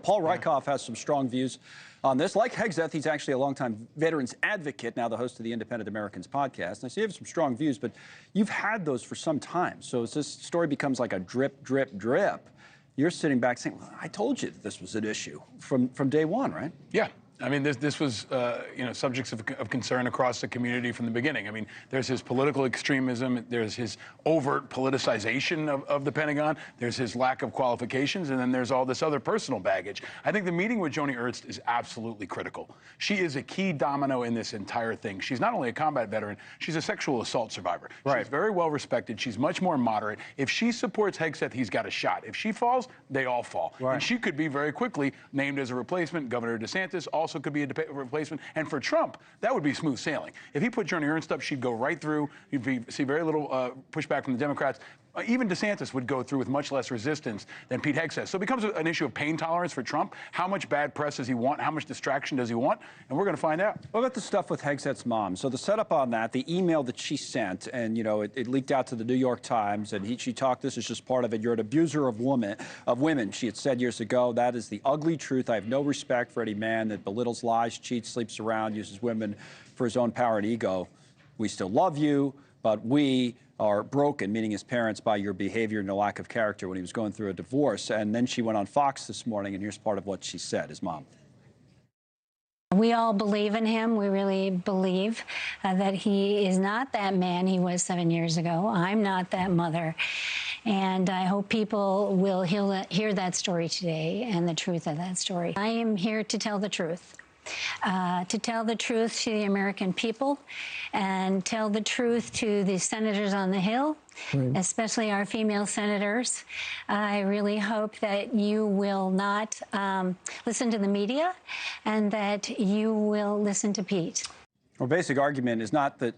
Paul Rieckhoff has some strong views on this. Like Hegseth, he's actually a longtime veterans advocate, now the host of the Independent Americans podcast. And I see you have some strong views, but you've had those for some time. So as this story becomes like a drip, drip, drip, you're sitting back saying, well, I told you that this was an issue from day one, right? Yeah. I mean, this was, subjects of concern across the community from the beginning. I mean, there's his political extremism, there's his overt politicization of the Pentagon, there's his lack of qualifications, and then there's all this other personal baggage. I think the meeting with Joni Ernst is absolutely critical. She is a key domino in this entire thing. She's not only a combat veteran, she's a sexual assault survivor. Right. She's very well respected. She's much more moderate. If she supports Hegseth, he's got a shot. If she falls, they all fall. Right. And she could be very quickly named as a replacement. Governor DeSantis also could be a replacement. And for Trump, that would be smooth sailing. If he put Joni Ernst up, she'd go right through. You'd see very little pushback from the Democrats. Even DeSantis would go through with much less resistance than Pete Hegseth. So it becomes an issue of pain tolerance for Trump. How much bad press does he want? How much distraction does he want? And we're going to find out. What about the stuff with Hegseth's mom? So the setup on that, the email that she sent, and it leaked out to the New York Times, and she talked, this is just part of it. You're an abuser of women. She had said years ago, that is the ugly truth. I have no respect for any man that belittles, lies, cheats, sleeps around, uses women for his own power and ego. We still love you, but we are broken, meaning his parents, by your behavior and your lack of character when he was going through a divorce. And then she went on Fox this morning, and here's part of what she said, his mom. We all believe in him. We really believe that he is not that man he was 7 years ago. I'm not that mother. And I hope people will hear that story today and the truth of that story. I am here to tell the truth. To tell the truth to the American people and tell the truth to the senators on the Hill, especially our female senators. I really hope that you will not listen to the media and that you will listen to Pete. Our basic argument is not that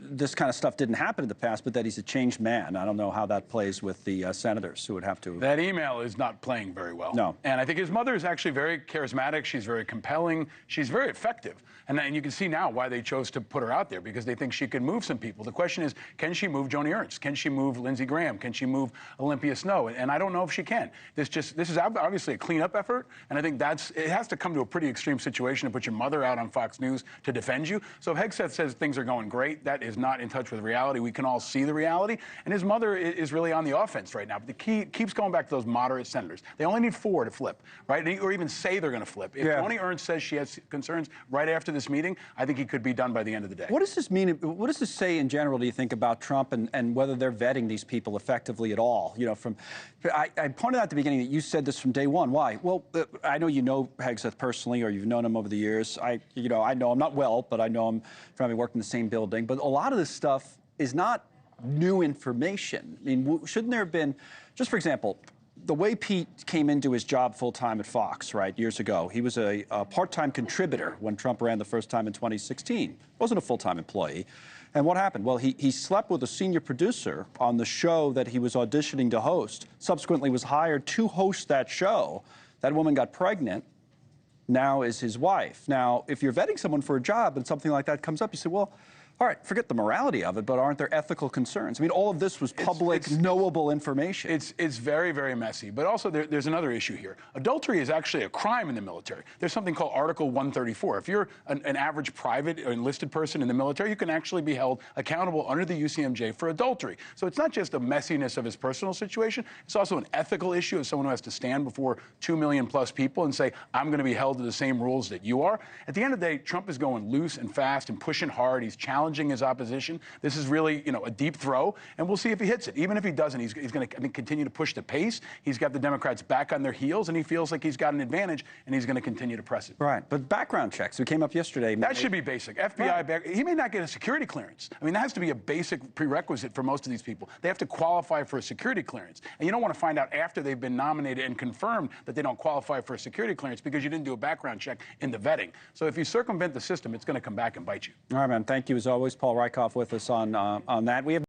this kind of stuff didn't happen in the past, but that he's a changed man. I don't know how that plays with the senators who would have to. That email is not playing very well. No. And I think his mother is actually very charismatic. She's very compelling. She's very effective. And you can see now why they chose to put her out there, because they think she can move some people. The question is, can she move Joni Ernst? Can she move Lindsey Graham? Can she move Olympia Snowe? And I don't know if she can. This is obviously a cleanup effort, and I think it has to come to a pretty extreme situation to put your mother out on Fox News to defend you. So if Hegseth says things are going great, that is not in touch with reality. We can all see the reality. And his mother is really on the offense right now. But the key keeps going back to those moderate senators. They only need 4 to flip, right? Or even say they're going to flip. If Joni Ernst says she has concerns right after this meeting, I think he could be done by the end of the day. What does this mean? What does this say in general, do you think, about Trump and whether they're vetting these people effectively at all? I pointed out at the beginning that you said this from day one. Why? Well, I know you know Hegseth personally, or you've known him over the years. I know him not well, but I know him from having worked in the same building. But a lot of this stuff is not new information. I mean, shouldn't there have been, just for example, the way Pete came into his job full-time at Fox, right, years ago, he was a part-time contributor when Trump ran the first time in 2016. Wasn't a full-time employee. And what happened? Well, he slept with a senior producer on the show that he was auditioning to host, subsequently was hired to host that show. That woman got pregnant, now is his wife. Now, if you're vetting someone for a job and something like that comes up, you say, well, all right, forget the morality of it, but aren't there ethical concerns? I mean, all of this was public, knowable information. It's very, very messy. But also, there's another issue here. Adultery is actually a crime in the military. There's something called Article 134. If you're an average private or enlisted person in the military, you can actually be held accountable under the UCMJ for adultery. So it's not just a messiness of his personal situation. It's also an ethical issue of someone who has to stand before 2 million plus people and say, I'm going to be held to the same rules that you are. At the end of the day, Trump is going loose and fast and pushing hard. He's challenging his opposition. This is really, a deep throw, and we'll see if he hits it. Even if he doesn't, he's going to, I think, continue to push the pace. He's got the Democrats back on their heels, and he feels like he's got an advantage, and he's going to continue to press it. Right, but background checks, it came up yesterday. That should be basic. FBI, he may not get a security clearance. I mean, that has to be a basic prerequisite for most of these people. They have to qualify for a security clearance, and you don't want to find out after they've been nominated and confirmed that they don't qualify for a security clearance because you didn't do a background check in the vetting. So if you circumvent the system, it's going to come back and bite you. All right, man. Thank you, as always. Paul Rieckhoff with us on that. We have